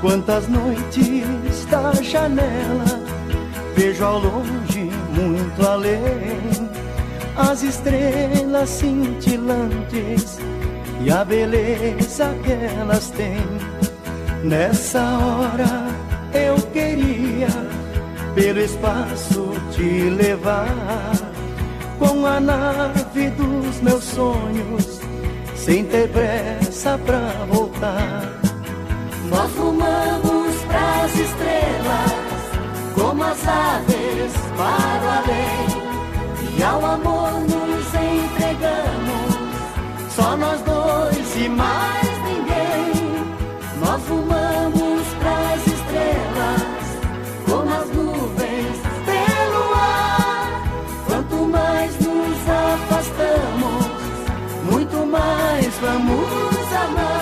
Quantas noites da janela vejo ao longe, muito além, as estrelas cintilantes e a beleza que elas têm. Nessa hora eu queria pelo espaço te levar, com a nave dos meus sonhos, sem ter pressa pra voltar. Nós rumamos pras estrelas, como as aves para o além, e ao amor nos entregamos, só nós dois e mais ninguém. Nós rumamos pras estrelas, como as nuvens pelo ar. Quanto mais nos afastamos, muito mais vamos amar.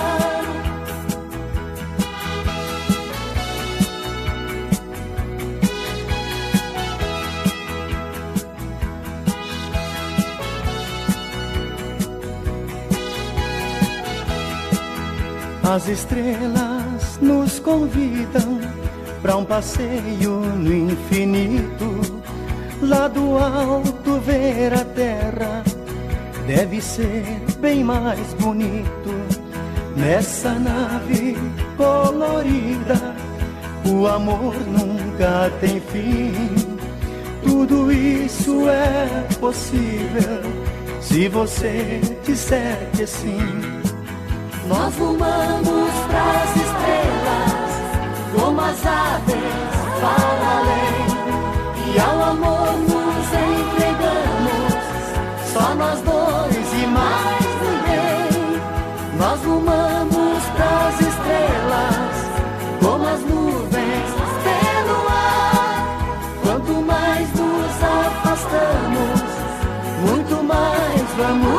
As estrelas nos convidam para um passeio no infinito. Lá do alto ver a terra deve ser bem mais bonito. Nessa nave colorida o amor nunca tem fim. Tudo isso é possível se você disser que sim. Nós rumamos pras estrelas, como as aves para além, e ao amor nos entregamos, só nós dois e mais ninguém. Nós rumamos pras estrelas, como as nuvens pelo ar. Quanto mais nos afastamos, muito mais vamos